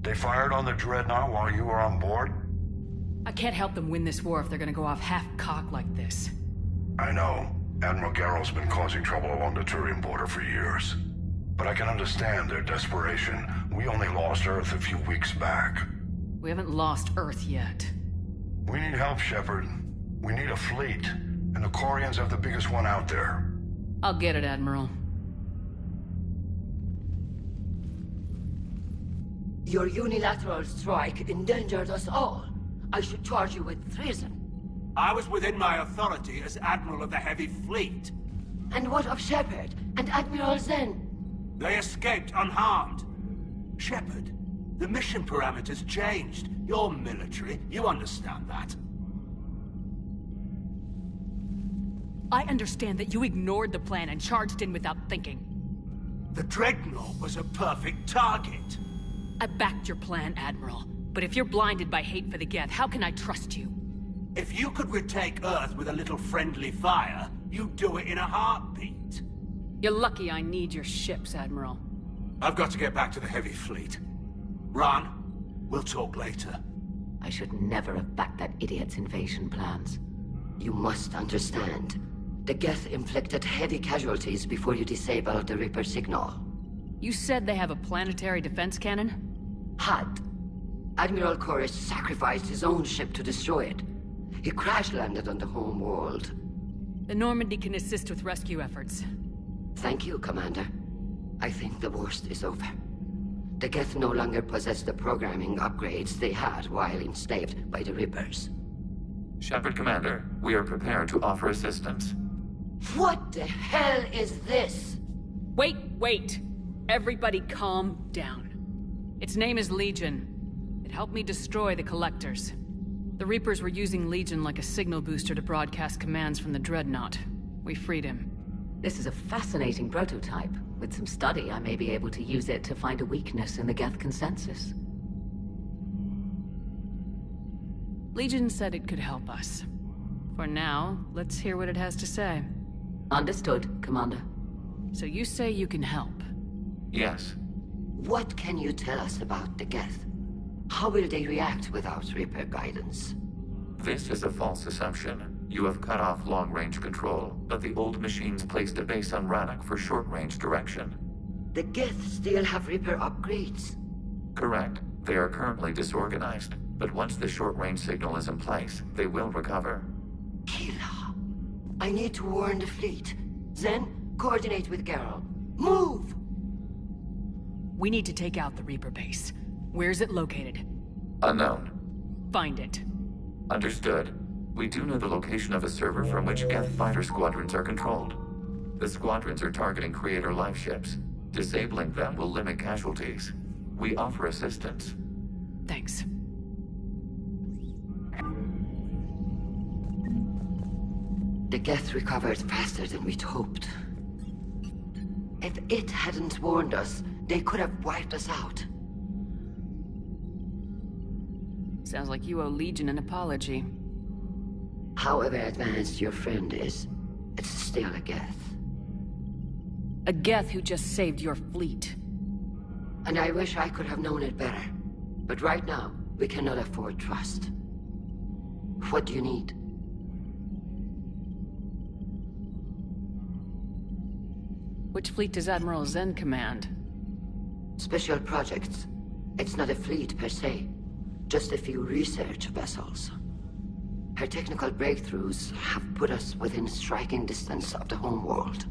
They fired on the Dreadnought while you were on board? I can't help them win this war if they're gonna go off half-cocked like this. I know. Admiral Garrel's been causing trouble along the Turian border for years. But I can understand their desperation. We only lost Earth a few weeks back. We haven't lost Earth yet. We need help, Shepard. We need a fleet. And the Quarians have the biggest one out there. I'll get it, Admiral. Your unilateral strike endangered us all. I should charge you with treason. I was within my authority as Admiral of the Heavy Fleet. And what of Shepard and Admiral Zen? They escaped unharmed. Shepard, the mission parameters changed. You're military, you understand that. I understand that you ignored the plan and charged in without thinking. The Dreadnought was a perfect target. I backed your plan, Admiral. But if you're blinded by hate for the Geth, how can I trust you? If you could retake Earth with a little friendly fire, you'd do it in a heartbeat. You're lucky I need your ships, Admiral. I've got to get back to the Heavy Fleet. Raan, we'll talk later. I should never have backed that idiot's invasion plans. You must understand. The Geth inflicted heavy casualties before you disabled the Reaper signal. You said they have a planetary defense cannon? Had. Admiral Cortez sacrificed his own ship to destroy it. He crash-landed on the home world. The Normandy can assist with rescue efforts. Thank you, Commander. I think the worst is over. The Geth no longer possess the programming upgrades they had while enslaved by the Reapers. Shepard, Commander, we are prepared to offer assistance. What the hell is this? Wait! Everybody calm down. Its name is Legion. It helped me destroy the Collectors. The Reapers were using Legion like a signal booster to broadcast commands from the Dreadnought. We freed him. This is a fascinating prototype. With some study, I may be able to use it to find a weakness in the Geth consensus. Legion said it could help us. For now, let's hear what it has to say. Understood, Commander. So you say you can help? Yes. What can you tell us about the Geth? How will they react without Reaper guidance? This is a false assumption. You have cut off long-range control, but the old machines placed a base on Rannoch for short-range direction. The Geth still have Reaper upgrades? Correct. They are currently disorganized, but once the short-range signal is in place, they will recover. Killa. I need to warn the fleet. Zen, coordinate with Garrel. Move! We need to take out the Reaper base. Where's it located? Unknown. Find it. Understood. We do know the location of a server from which Geth fighter squadrons are controlled. The squadrons are targeting Creator life ships. Disabling them will limit casualties. We offer assistance. Thanks. The Geth recovered faster than we'd hoped. If it hadn't warned us, they could have wiped us out. Sounds like you owe Legion an apology. However advanced your friend is, it's still a Geth. A Geth who just saved your fleet. And I wish I could have known it better. But right now, we cannot afford trust. What do you need? Which fleet does Admiral Zen command? Special projects. It's not a fleet per se. Just a few research vessels. Her technical breakthroughs have put us within striking distance of the homeworld.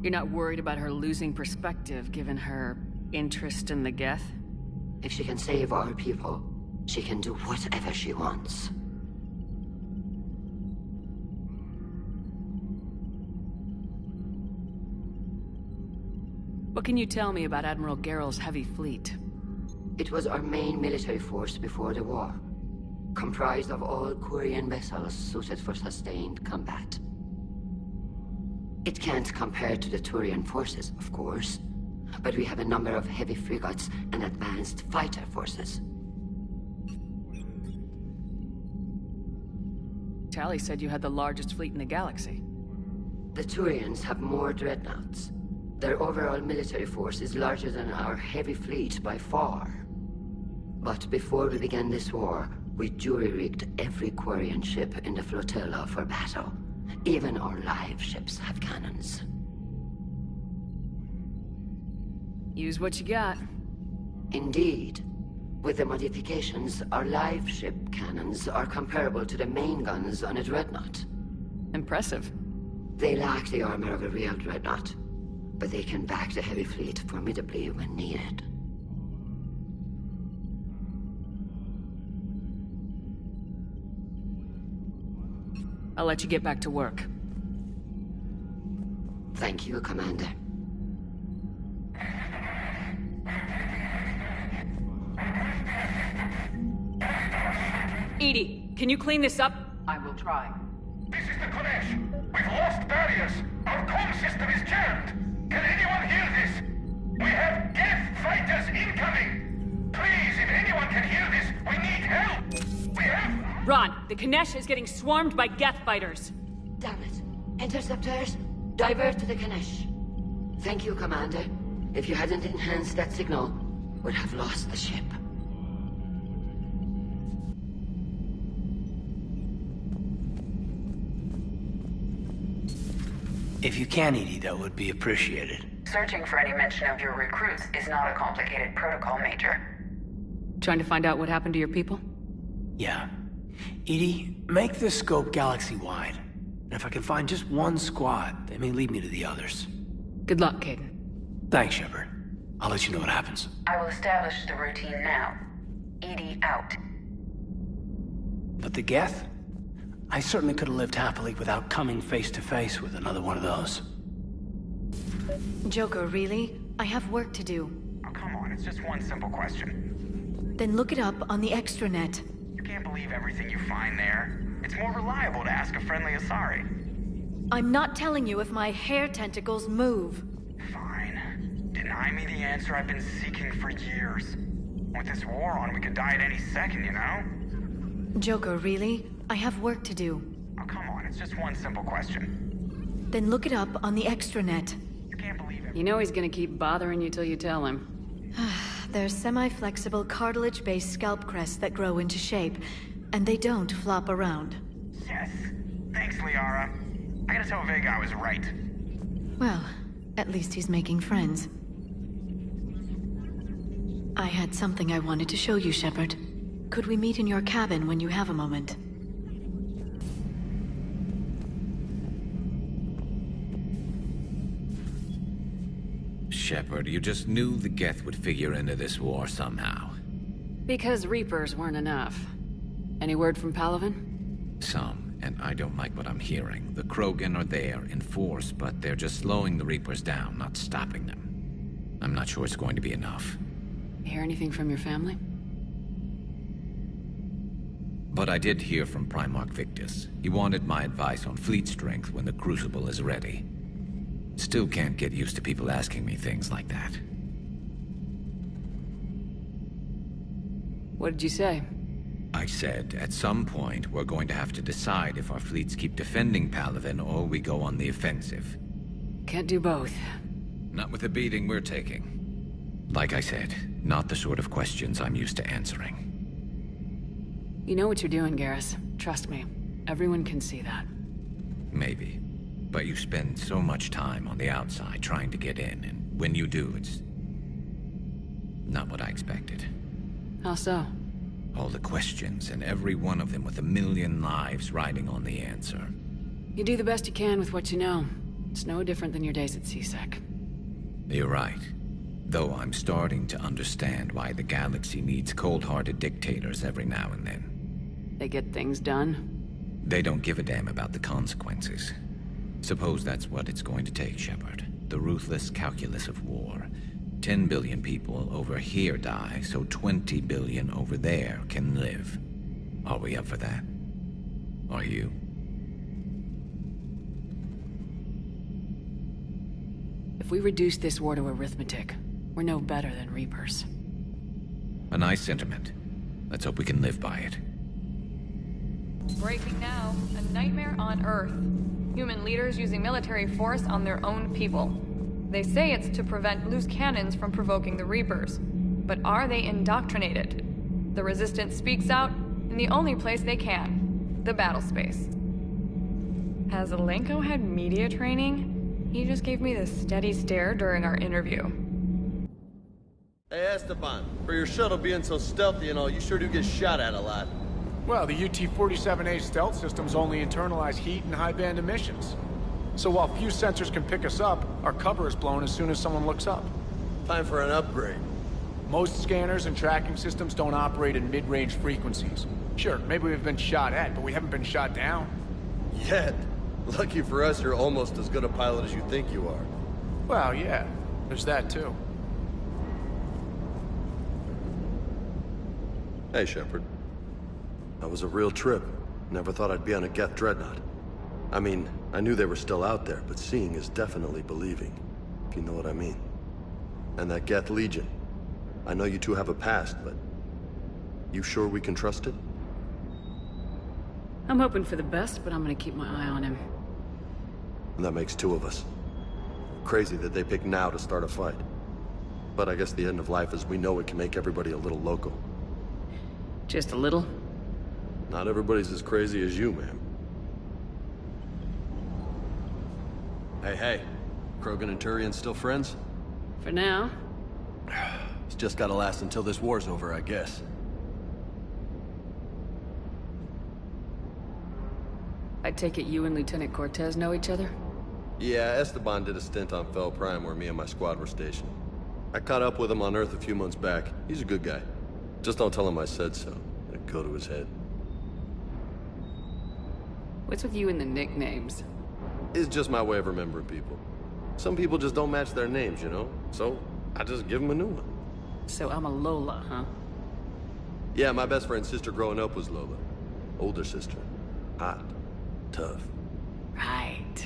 You're not worried about her losing perspective, given her interest in the Geth? If she can save our people, she can do whatever she wants. What can you tell me about Admiral Garrel's heavy fleet? It was our main military force before the war. Comprised of all Quarian vessels suited for sustained combat. It can't compare to the Turian forces, of course. But we have a number of heavy frigates and advanced fighter forces. Tally said you had the largest fleet in the galaxy. The Turians have more dreadnoughts. Their overall military force is larger than our heavy fleet by far. But before we began this war, we jury-rigged every Quarian ship in the flotilla for battle. Even our live ships have cannons. Use what you got. Indeed. With the modifications, our live ship cannons are comparable to the main guns on a dreadnought. Impressive. They lack the armor of a real dreadnought, but they can back the heavy fleet formidably when needed. I'll let you get back to work. Thank you, Commander. Edie, can you clean this up? I will try. This is the Cortez. We've lost barriers. Our comm system is jammed. Can anyone hear this? We have Geth fighters incoming. Please, if anyone can hear this, we need help. We have... Raan, the Kanesh is getting swarmed by Geth fighters. Damn it. Interceptors, divert to the Ganesh. Thank you, Commander. If you hadn't enhanced that signal, we'd have lost the ship. If you can, Edie, that would be appreciated. Searching for any mention of your recruits is not a complicated protocol, Major. Trying to find out what happened to your people? Yeah. Edie, make this scope galaxy-wide. And if I can find just one squad, they may lead me to the others. Good luck, Caden. Thanks, Shepard. I'll let you know what happens. I will establish the routine now. Edie out. But the Geth? I certainly could have lived happily without coming face to face with another one of those. Joker, really? I have work to do. Oh, come on, it's just one simple question. Then look it up on the extranet. You can't believe everything you find there. It's more reliable to ask a friendly Asari. I'm not telling you if my hair tentacles move. Fine. Deny me the answer I've been seeking for years. With this war on, we could die at any second, you know? Joker, really? I have work to do. Oh, come on, it's just one simple question. Then look it up on the extranet. You can't believe it. You know he's gonna keep bothering you till you tell him. They're semi-flexible cartilage-based scalp crests that grow into shape, and they don't flop around. Yes. Thanks, Liara. I gotta tell Vega I was right. Well, at least he's making friends. I had something I wanted to show you, Shepard. Could we meet in your cabin when you have a moment? Shepard, you just knew the Geth would figure into this war somehow. Because Reapers weren't enough. Any word from Palaven? Some, and I don't like what I'm hearing. The Krogan are there in force, but they're just slowing the Reapers down, not stopping them. I'm not sure it's going to be enough. You hear anything from your family? But I did hear from Primarch Victus. He wanted my advice on fleet strength when the Crucible is ready. Still can't get used to people asking me things like that. What did you say? I said, at some point, we're going to have to decide if our fleets keep defending Palaven or we go on the offensive. Can't do both. Not with the beating we're taking. Like I said, not the sort of questions I'm used to answering. You know what you're doing, Garrus. Trust me. Everyone can see that. Maybe. But you spend so much time on the outside trying to get in, and when you do, it's not what I expected. How so? All the questions, and every one of them with a million lives riding on the answer. You do the best you can with what you know. It's no different than your days at CSEC. You're right. Though I'm starting to understand why the galaxy needs cold-hearted dictators every now and then. They get things done? They don't give a damn about the consequences. Suppose that's what it's going to take, Shepard. The ruthless calculus of war. 10 billion people over here die, so 20 billion over there can live. Are we up for that? Are you? If we reduce this war to arithmetic, we're no better than Reapers. A nice sentiment. Let's hope we can live by it. Breaking now. A nightmare on Earth. Human leaders using military force on their own people. They say it's to prevent loose cannons from provoking the Reapers. But are they indoctrinated? The Resistance speaks out in the only place they can. The battle space. Has Alenko had media training? He just gave me this steady stare during our interview. Hey Esteban, for your shuttle being so stealthy and all, you sure do get shot at a lot. Well, the UT-47A stealth systems only internalize heat and high-band emissions. So while few sensors can pick us up, our cover is blown as soon as someone looks up. Time for an upgrade. Most scanners and tracking systems don't operate in mid-range frequencies. Sure, maybe we've been shot at, but we haven't been shot down. Yet. Lucky for us, you're almost as good a pilot as you think you are. Well, yeah. There's that, too. Hey, Shepard. That was a real trip. Never thought I'd be on a Geth dreadnought. I mean, I knew they were still out there, but seeing is definitely believing. If you know what I mean. And that Geth Legion. I know you two have a past, but... you sure we can trust it? I'm hoping for the best, but I'm gonna keep my eye on him. And that makes two of us. Crazy that they pick now to start a fight. But I guess the end of life as we know it can make everybody a little loco. Just a little? Not everybody's as crazy as you, ma'am. Hey. Krogan and Turian still friends? For now. It's just gotta last until this war's over, I guess. I take it you and Lieutenant Cortez know each other? Yeah, Esteban did a stint on Fel Prime where me and my squad were stationed. I caught up with him on Earth a few months back. He's a good guy. Just don't tell him I said so. It'd go to his head. What's with you and the nicknames? It's just my way of remembering people. Some people just don't match their names, you know? So, I just give them a new one. So I'm a Lola, huh? Yeah, my best friend's sister growing up was Lola. Older sister. Hot. Tough. Right.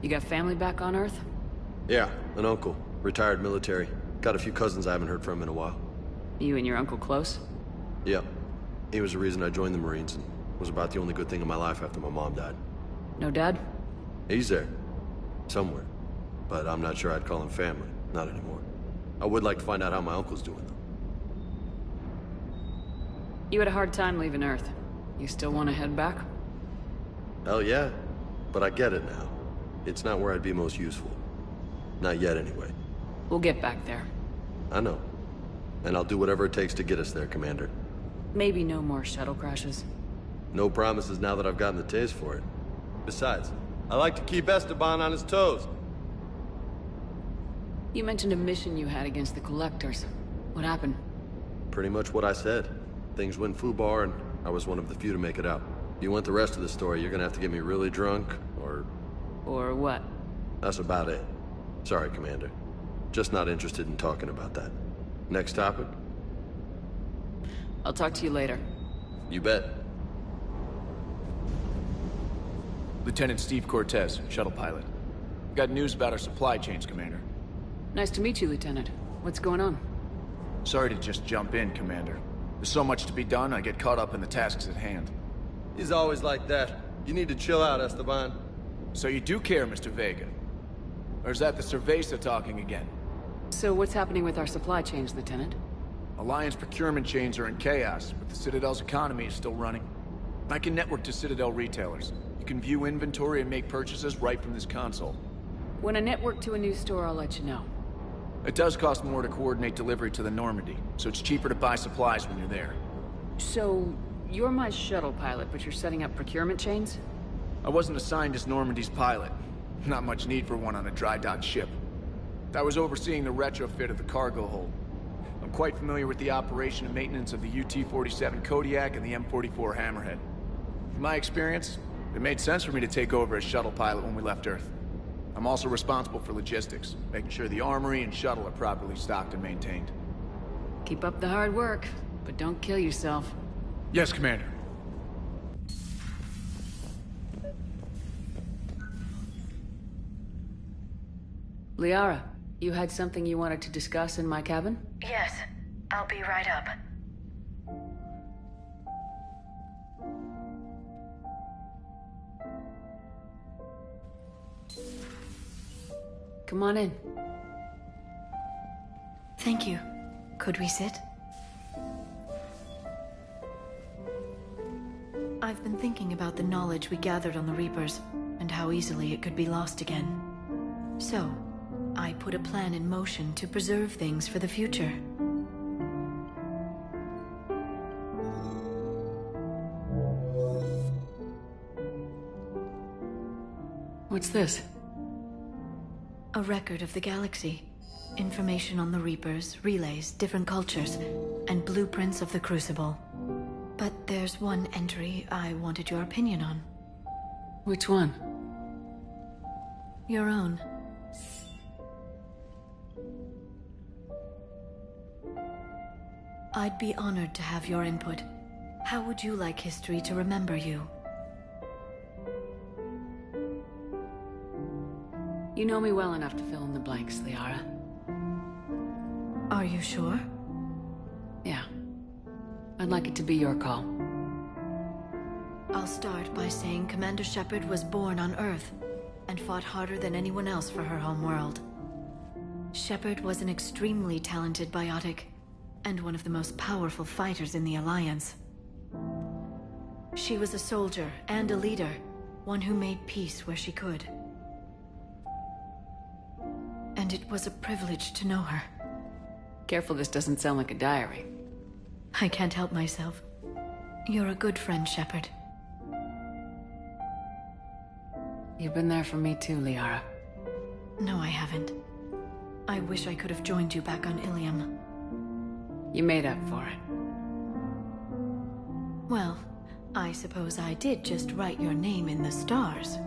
You got family back on Earth? Yeah, an uncle. Retired military. Got a few cousins I haven't heard from in a while. You and your uncle close? Yeah. He was the reason I joined the Marines and was about the only good thing in my life after my mom died. No dad? He's there. Somewhere. But I'm not sure I'd call him family. Not anymore. I would like to find out how my uncle's doing, though. You had a hard time leaving Earth. You still want to head back? Hell yeah. But I get it now. It's not where I'd be most useful. Not yet, anyway. We'll get back there. I know. And I'll do whatever it takes to get us there, Commander. Maybe no more shuttle crashes. No promises now that I've gotten the taste for it. Besides, I like to keep Esteban on his toes. You mentioned a mission you had against the Collectors. What happened? Pretty much what I said. Things went foobar, and I was one of the few to make it out. If you want the rest of the story, you're gonna have to get me really drunk, or... Or what? That's about it. Sorry, Commander. Just not interested in talking about that. Next topic? I'll talk to you later. You bet. Lieutenant Steve Cortez, shuttle pilot. Got news about our supply chains, Commander. Nice to meet you, Lieutenant. What's going on? Sorry to just jump in, Commander. There's so much to be done, I get caught up in the tasks at hand. He's always like that. You need to chill out, Esteban. So you do care, Mr. Vega? Or is that the Cerveza talking again? So what's happening with our supply chains, Lieutenant? Alliance procurement chains are in chaos, but the Citadel's economy is still running. I can network to Citadel retailers. You can view inventory and make purchases right from this console. When I network to a new store, I'll let you know. It does cost more to coordinate delivery to the Normandy, so it's cheaper to buy supplies when you're there. So, you're my shuttle pilot, but you're setting up procurement chains? I wasn't assigned as Normandy's pilot. Not much need for one on a dry dock ship. I was overseeing the retrofit of the cargo hold. I'm quite familiar with the operation and maintenance of the UT-47 Kodiak and the M44 Hammerhead. From my experience, it made sense for me to take over as shuttle pilot when we left Earth. I'm also responsible for logistics, making sure the armory and shuttle are properly stocked and maintained. Keep up the hard work, but don't kill yourself. Yes, Commander. Liara, you had something you wanted to discuss in my cabin? Yes. I'll be right up. Come on in. Thank you. Could we sit? I've been thinking about the knowledge we gathered on the Reapers, and how easily it could be lost again. So, I put a plan in motion to preserve things for the future. What's this? A record of the galaxy. Information on the Reapers, relays, different cultures, and blueprints of the Crucible. But there's one entry I wanted your opinion on. Which one? Your own. I'd be honored to have your input. How would you like history to remember you? You know me well enough to fill in the blanks, Liara. Are you sure? Yeah. I'd like it to be your call. I'll start by saying Commander Shepard was born on Earth, and fought harder than anyone else for her home world. Shepard was an extremely talented biotic, and one of the most powerful fighters in the Alliance. She was a soldier and a leader, one who made peace where she could. And it was a privilege to know her. Careful this doesn't sound like a diary. I can't help myself. You're a good friend, Shepard. You've been there for me too, Liara. No, I haven't. I wish I could have joined you back on Ilium. You made up for it. Well, I suppose I did just write your name in the stars.